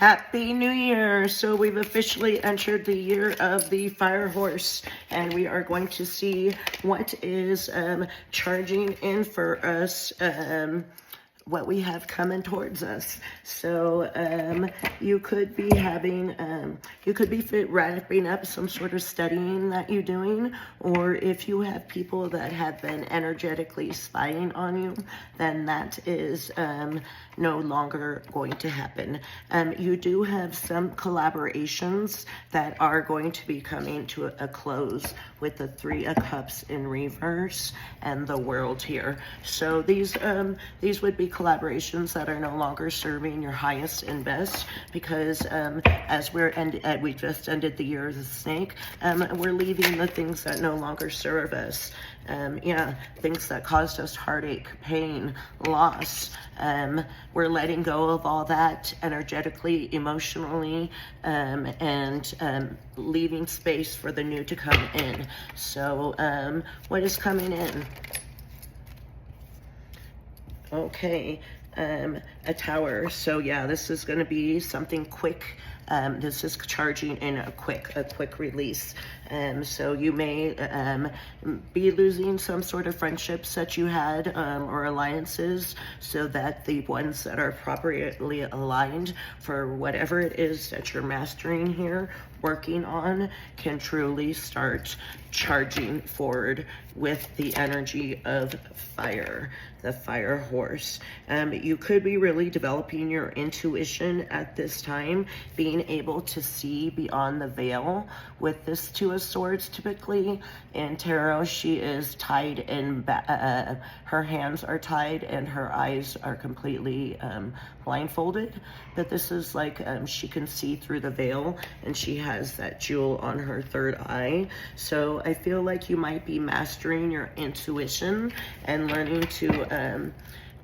Happy New Year! So we've officially entered the year of the fire horse, and we are going to see what is charging in for us, what we have coming towards us. So you could be having, wrapping up some sort of studying that you're doing, or if you have people that have been energetically spying on you, then that is no longer going to happen. You do have some collaborations that are going to be coming to a close with the Three of Cups in reverse and the World here. So these would be collaborations that are no longer serving your highest and best, because as we just ended the year of the snake, we're leaving the things that no longer serve us. Things that caused us heartache, pain, loss. We're letting go of all that energetically, emotionally, and leaving space for the new to come in. So what is coming in? Okay, a tower. So yeah, this is going to be something quick. This is charging in a quick release. So you may be losing some sort of friendships that you had, or alliances, so that the ones that are properly aligned for whatever it is that you're mastering here, working on, can truly start charging forward with the energy of fire, the fire horse. You could be really developing your intuition at this time, being able to see beyond the veil with this Two of Swords. Typically in tarot, she is tied in, her hands are tied and her eyes are completely blindfolded, but this is like she can see through the veil, and she has that jewel on her third eye. So I feel like you might be mastering your intuition and learning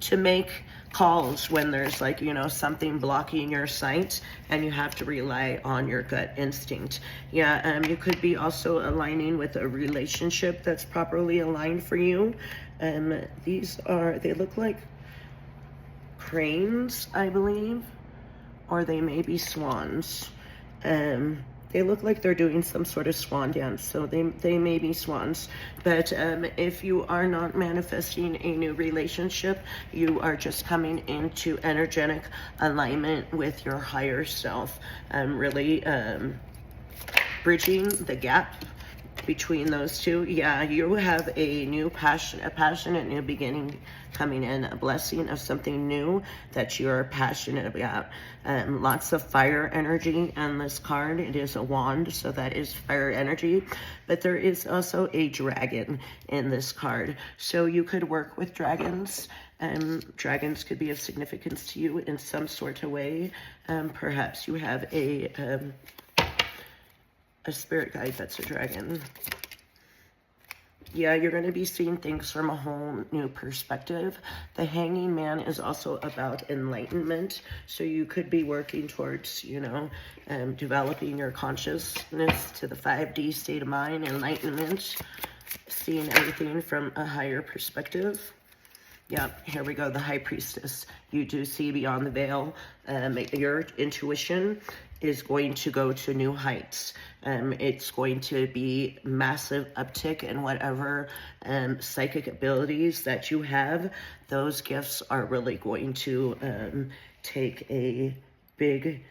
to make calls when there's, like, something blocking your sight and you have to rely on your gut instinct. You could be also aligning with a relationship that's properly aligned for you. They look like cranes, I believe, or they may be swans. They look like they're doing some sort of swan dance, so they may be swans. But if you are not manifesting a new relationship, you are just coming into energetic alignment with your higher self, really bridging the gap between those two. You have a passionate new beginning coming in, a blessing of something new that you're passionate about. Lots of fire energy on this card. It is a wand, so that is fire energy, but there is also a dragon in this card. So you could work with dragons. Dragons could be of significance to you in some sort of way. Perhaps you have a spirit guide that's a dragon. You're going to be seeing things from a whole new perspective. The Hanging Man is also about enlightenment. So you could be working towards, developing your consciousness to the 5D state of mind, enlightenment, seeing everything from a higher perspective. Here we go, the High Priestess. You do see beyond the veil. Your intuition is going to go to new heights. It's going to be massive uptick in whatever psychic abilities that you have. Those gifts are really going to take a big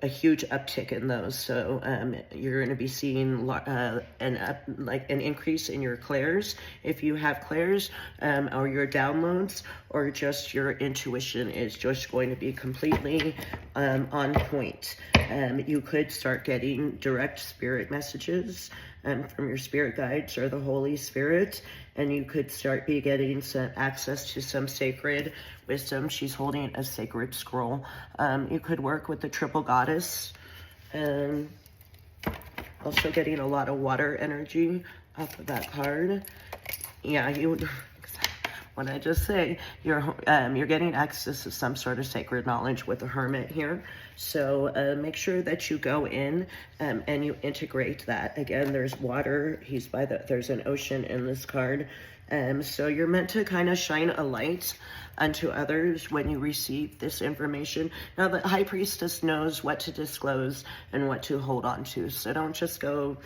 a huge uptick in those. So you're going to be seeing an increase in your clairs, if you have clairs, or your downloads, or just your intuition is just going to be completely on point. You could start getting direct spirit messages from your spirit guides or the Holy Spirit, and you could start getting some access to some sacred wisdom. She's holding a sacred scroll. You could work with the Triple Goddess. Also getting a lot of water energy off of that card. What I just say, you're getting access to some sort of sacred knowledge with the Hermit here. So make sure that you go in and you integrate that. Again, there's water. There's an ocean in this card. So you're meant to kind of shine a light unto others when you receive this information. Now, the high priestess knows what to disclose and what to hold on to. So don't just go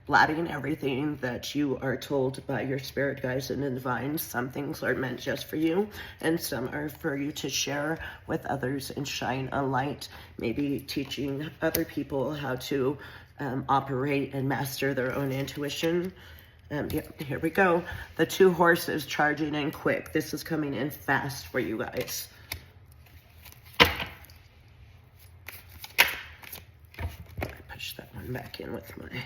blatting everything that you are told by your spirit guides and the divine. Some things are meant just for you, and some are for you to share with others and shine a light, maybe teaching other people how to operate and master their own intuition. Yeah, here we go. The 2 horses charging in quick. This is coming in fast for you guys. I push that one back in with my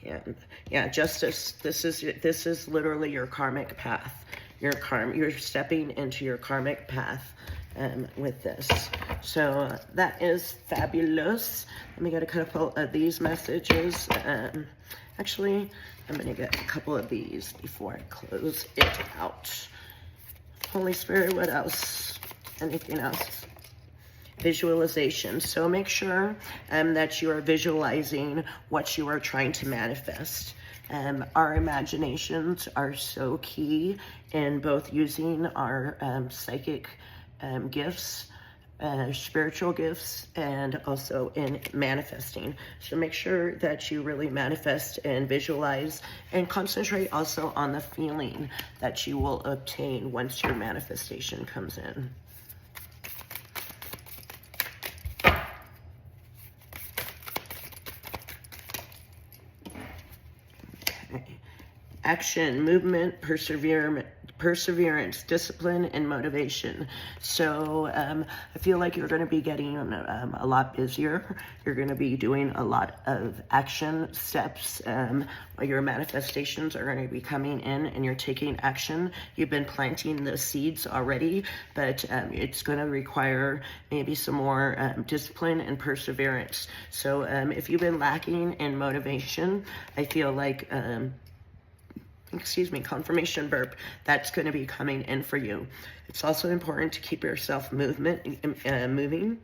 hand. Yeah, justice. This is literally your karmic path. You're stepping into your karmic path with this. So that is fabulous. Let me get a couple of these messages. Actually, I'm going to get a couple of these before I close it out. Holy Spirit, what else? Anything else? Visualization. So make sure that you are visualizing what you are trying to manifest. Our imaginations are so key in both using our psychic gifts, spiritual gifts, and also in manifesting. So make sure that you really manifest and visualize, and concentrate also on the feeling that you will obtain once your manifestation comes in. Okay. Action, movement, perseverance, discipline, and motivation. So I feel like you're going to be getting a lot busier. You're going to be doing a lot of action steps. Your manifestations are going to be coming in, and you're taking action. You've been planting the seeds already, but it's going to require maybe some more discipline and perseverance. So if you've been lacking in motivation, I feel like confirmation burp, that's going to be coming in for you. It's also important to keep yourself moving.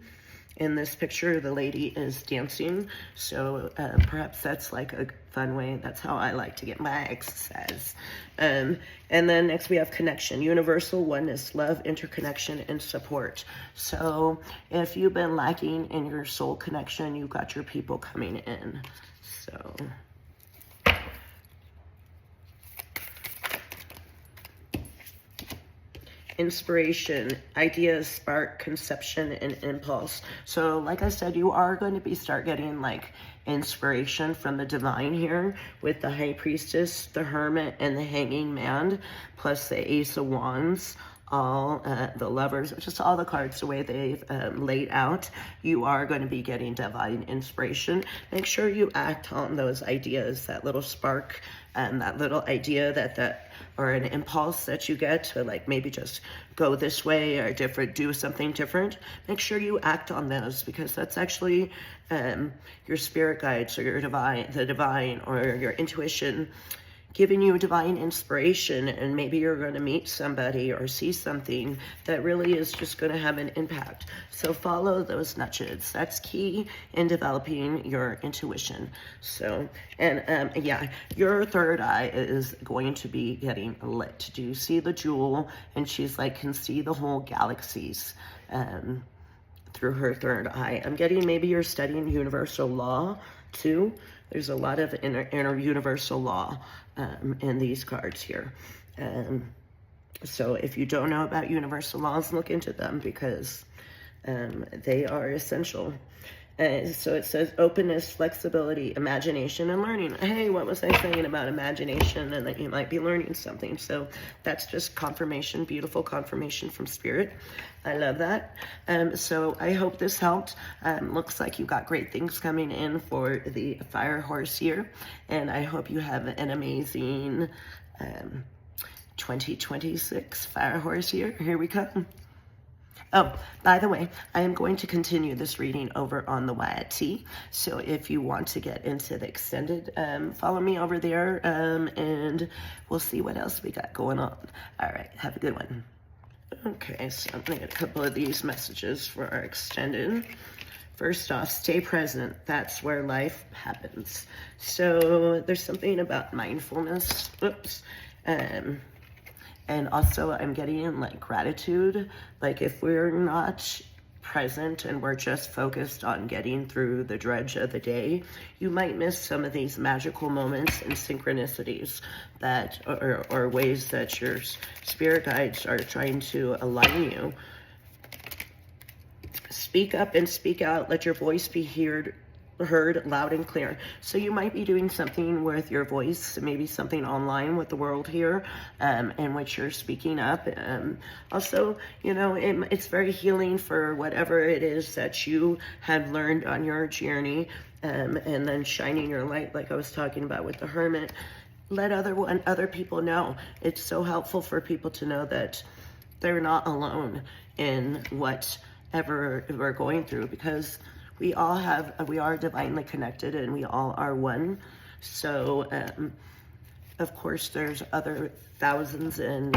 In this picture, the lady is dancing, so perhaps that's like a fun way. That's how I like to get my exercise. And then next we have connection, universal oneness, love, interconnection, and support. So if you've been lacking in your soul connection, you've got your people coming in. So inspiration, ideas, spark, conception, and impulse. So like I said, you are going to start getting like inspiration from the divine here with the high priestess, the hermit, and the hanging man, plus the ace of wands, all the lovers, just all the cards the way they've laid out. You are going to be getting divine inspiration. Make sure you act on those ideas, that little spark, that little idea that or an impulse that you get to like maybe just go this way or do something different. Make sure you act on those, because that's actually your spirit guides or the divine or your intuition giving you divine inspiration, and maybe you're going to meet somebody or see something that really is just going to have an impact. So follow those nudges. That's key in developing your intuition. So, and yeah, your third eye is going to be getting lit. Do you see the jewel? And she's like, can see the whole galaxies through her third eye. I'm getting maybe you're studying universal law too. There's a lot of inner universal law in these cards here. So if you don't know about universal laws, look into them, because they are essential. So it says openness, flexibility, imagination, and learning. Hey, what was I saying about imagination and that you might be learning something? So that's just confirmation, beautiful confirmation from Spirit. I love that. So I hope this helped. Looks like you got great things coming in for the fire horse here. And I hope you have an amazing 2026 fire horse here. Here we come. Oh, by the way, I am going to continue this reading over on the YT. So if you want to get into the extended, follow me over there, and we'll see what else we got going on. All right, have a good one. Okay, so I'm going to get a couple of these messages for our extended. First off, stay present. That's where life happens. So there's something about mindfulness. Oops. And also I'm getting like gratitude. Like if we're not present and we're just focused on getting through the dredge of the day, you might miss some of these magical moments and synchronicities that, or ways that your spirit guides are trying to align you. Speak up and speak out. Let your voice be heard loud and clear. So you might be doing something with your voice, maybe something online with the world here, in which you're speaking up. Also, you know, it's very healing for whatever it is that you have learned on your journey, and then shining your light, like I was talking about with the Hermit. Let other people know. It's so helpful for people to know that they're not alone in whatever we're going through, because we are divinely connected and we all are one. So, of course, there's other thousands and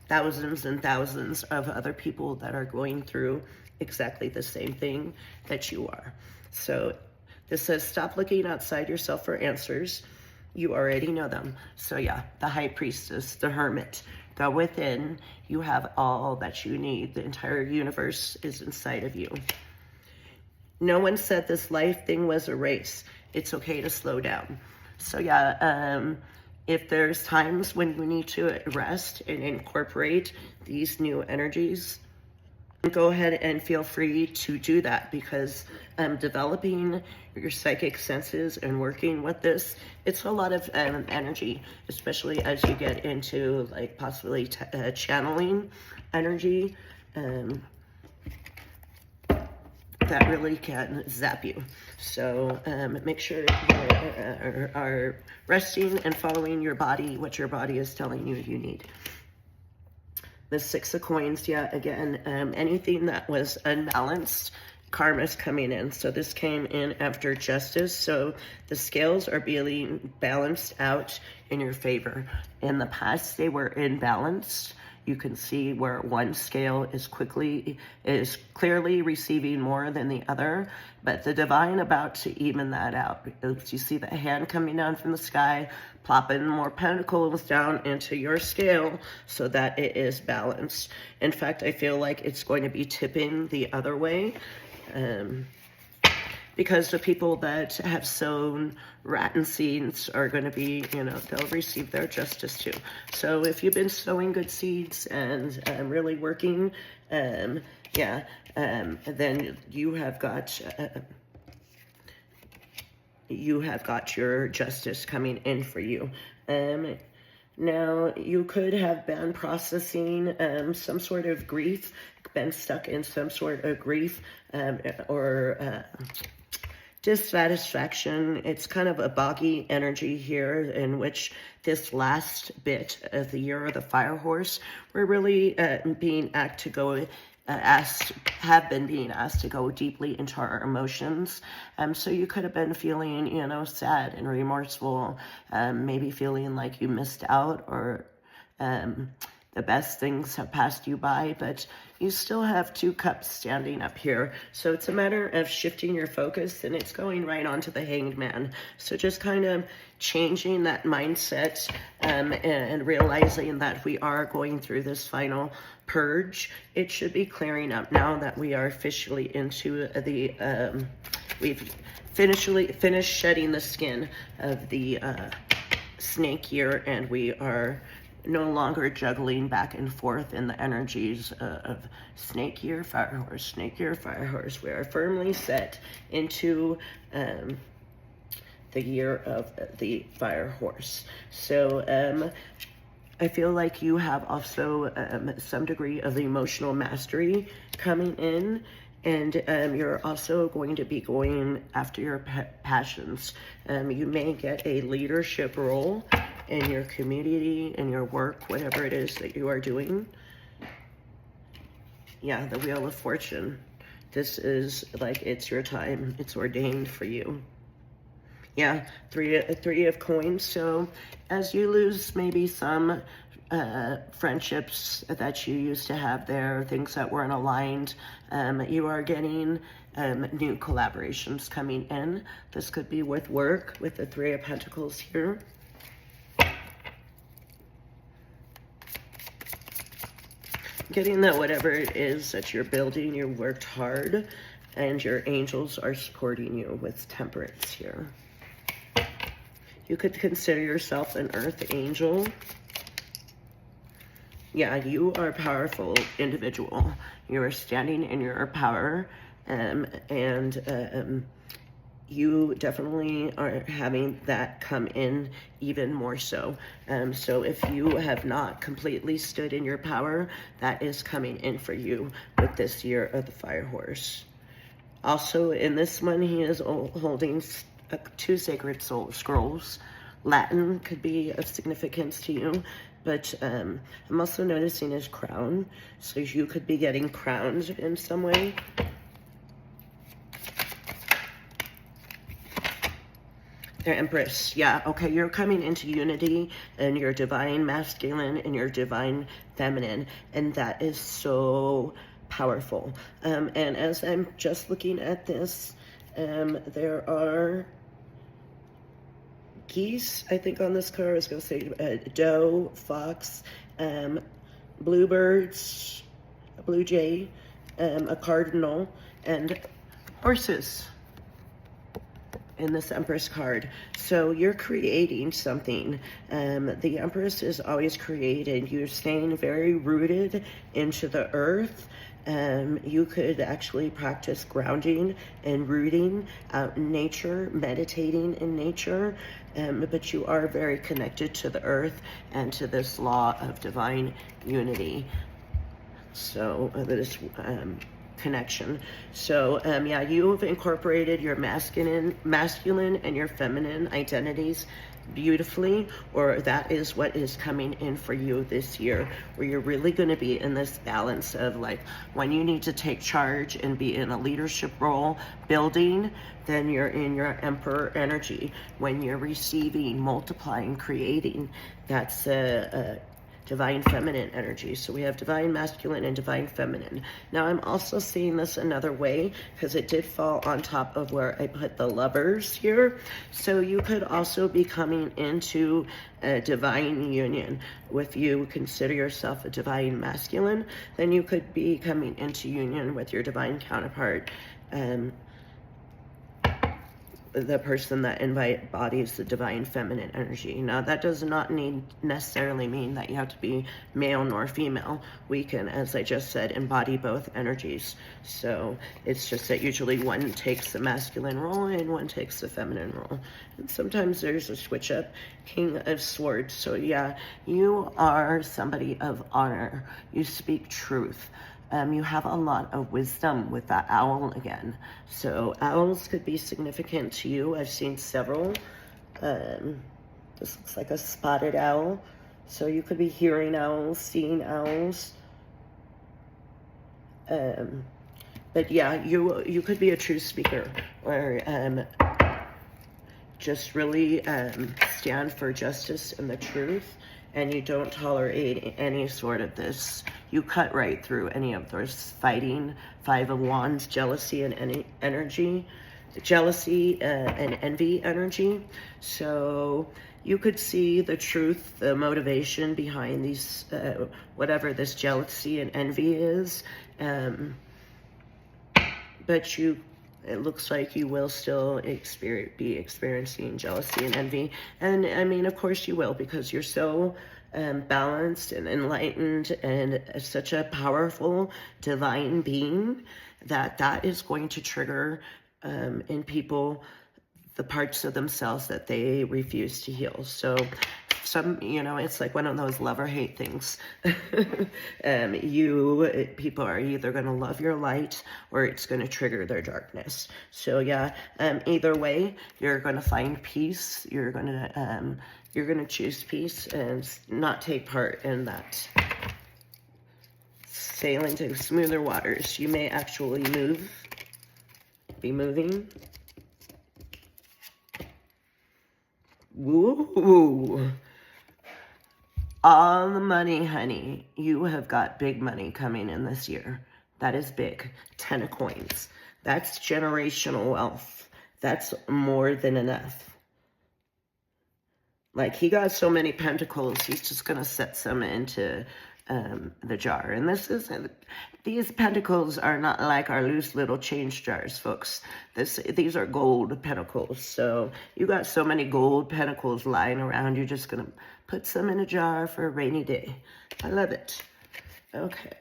thousands of other people that are going through exactly the same thing that you are. So this says, stop looking outside yourself for answers. You already know them. So yeah, the High Priestess, the Hermit, go within. You have all that you need. The entire universe is inside of you. No one said this life thing was a race. It's okay to slow down. So yeah, if there's times when you need to rest and incorporate these new energies, go ahead and feel free to do that, because developing your psychic senses and working with this, it's a lot of energy, especially as you get into like possibly channeling energy. That really can zap you. So make sure you are resting and following your body, what your body is telling you you need. The Six of Coins, yeah, again, anything that was unbalanced, karma's coming in. So this came in after Justice. So the scales are being balanced out in your favor. In the past, they were imbalanced. You can see where one scale is clearly receiving more than the other, but the divine about to even that out. You see the hand coming down from the sky, plopping more pentacles down into your scale so that it is balanced. In fact, I feel like it's going to be tipping the other way. Because the people that have sown rotten seeds are going to be, you know, they'll receive their justice too. So if you've been sowing good seeds and really working, then you have got your justice coming in for you. Now, you could have been processing some sort of grief, been stuck in some sort of grief, or dissatisfaction. It's kind of a boggy energy here, in which this last bit of the year of the Fire Horse, we're really have been asked to go deeply into our emotions. So you could have been feeling, you know, sad and remorseful, maybe feeling like you missed out, or the best things have passed you by, but you still have two cups standing up here. So it's a matter of shifting your focus, and it's going right onto the Hanged Man. So just kind of changing that mindset, and realizing that we are going through this final purge. It should be clearing up now that we are officially into the, we've finished shedding the skin of the snake year, and we are no longer juggling back and forth in the energies of snake year, fire horse, snake year, fire horse. We are firmly set into the year of the Fire Horse. So I feel like you have also some degree of emotional mastery coming in, and you're also going to be going after your passions. You may get a leadership role in your community, in your work, whatever it is that you are doing. Yeah, the Wheel of Fortune. This is like, it's your time. It's ordained for you. Yeah, three of coins. So as you lose maybe some friendships that you used to have there, things that weren't aligned, you are getting new collaborations coming in. This could be with work, with the Three of Pentacles here. getting that whatever it is that you're building, you worked hard, and your angels are supporting you with temperance here. You could consider yourself an earth angel. Yeah, you are a powerful individual. You are standing in your power, and you definitely are having that come in even more so. So if you have not completely stood in your power, that is coming in for you with this year of the Fire Horse. Also, in this one, he is holding 2 sacred soul scrolls. Latin could be of significance to you, but I'm also noticing his crown. So you could be getting crowned in some way. The Empress, yeah, okay, you're coming into unity and your divine masculine and your divine feminine, and that is so powerful. And as I'm just looking at this, there are geese, I think, on this card. I was going to say doe, fox, bluebirds, a blue jay, a cardinal, and horses in this Empress card. So you're creating something. The Empress is always created. You're staying very rooted into the earth. You could actually practice grounding and rooting out in nature, meditating in nature, but you are very connected to the earth and to this law of divine unity. So this connection. So yeah, you've incorporated your masculine and your feminine identities beautifully, or that is what is coming in for you this year, where you're really going to be in this balance of like when you need to take charge and be in a leadership role building, then you're in your emperor energy. When you're receiving, multiplying, creating, that's a divine feminine energy. So we have divine masculine and divine feminine. Now I'm also seeing this another way because it did fall on top of where I put the lovers here. So you could also be coming into a divine union. If you consider yourself a divine masculine, then you could be coming into union with your divine counterpart, the person that embodies the divine feminine energy. Now, that does not necessarily mean that you have to be male nor female. We can, as I just said, embody both energies. So it's just that usually one takes the masculine role and one takes the feminine role. And sometimes there's a switch up. King of Swords. So yeah, you are somebody of honor. You speak truth. You have a lot of wisdom with that owl again. So owls could be significant to you. I've seen several. This looks like a spotted owl. So you could be hearing owls, seeing owls. But yeah, you could be a truth speaker, or just really stand for justice and the truth, and you don't tolerate any sort of this. You cut right through any of those fighting, Five of Wands, jealousy and any energy, jealousy and envy energy. So you could see the truth, the motivation behind these, whatever this jealousy and envy is. But it looks like you will still be experiencing jealousy and envy. And I mean, of course you will, because you're so balanced and enlightened and such a powerful divine being that is going to trigger in people the parts of themselves that they refuse to heal. So it's like one of those love or hate things. People are either going to love your light or it's going to trigger their darkness. So yeah, either way, you're going to find peace. You're going to choose peace and not take part in that sailing to smoother waters. You may actually be moving. Woo! All the money, honey. You have got big money coming in this year. That is big. 10 of coins. That's generational wealth. That's more than enough. Like, he got so many pentacles, he's just going to set some into the jar. And these pentacles are not like our loose little change jars, folks. These are gold pentacles. So you got so many gold pentacles lying around, you're just gonna put some in a jar for a rainy day. I love it. Okay.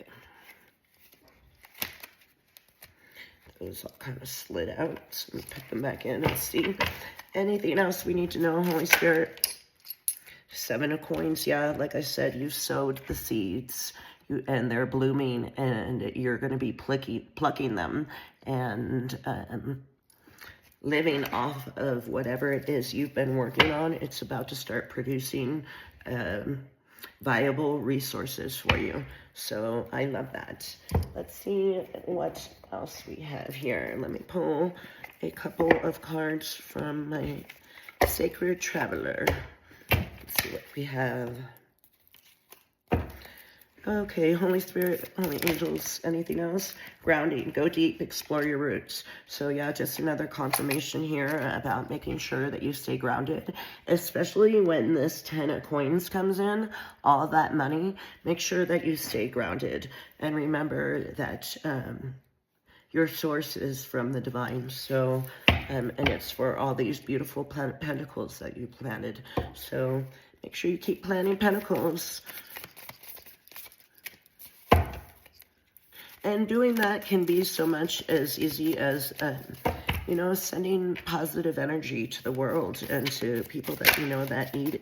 Those all kind of slid out. So let me put them back in and see. Anything else we need to know, Holy Spirit? 7 of coins, yeah, like I said, you sowed the seeds and they're blooming, and you're going to be plucking them and living off of whatever it is you've been working on. It's about to start producing viable resources for you. So I love that. Let's see what else we have here. Let me pull a couple of cards from my Sacred Traveler. Let's see what we have. Okay, Holy Spirit, Holy Angels, anything else? Grounding, go deep, explore your roots. So yeah, just another confirmation here about making sure that you stay grounded, especially when this 10 of coins comes in, all that money, make sure that you stay grounded. And remember that your source is from the divine. So, and it's for all these beautiful pentacles that you planted. So make sure you keep planting pentacles. And doing that can be so much as easy as, you know, sending positive energy to the world and to people that you know that need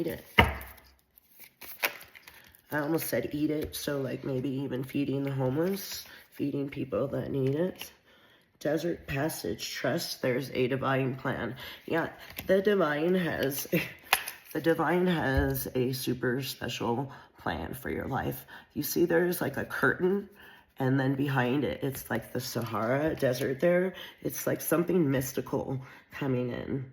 it. I almost said eat it, so like maybe even feeding the homeless, feeding people that need it. Desert Passage, trust there's a divine plan. Yeah, the divine has a super special plan for your life. You see there's like a curtain, and then behind it, it's like the Sahara Desert there. It's like something mystical coming in.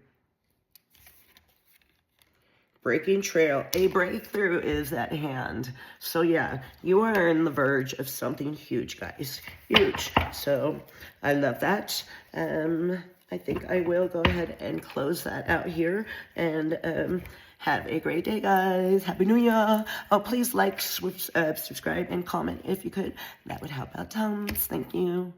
Breaking trail, a breakthrough is at hand. So yeah, you are on the verge of something huge, guys. Huge. So I love that. I think I will go ahead and close that out here. And have a great day, guys. Happy New Year. Oh, please like, subscribe, and comment if you could. That would help out tons. Thank you.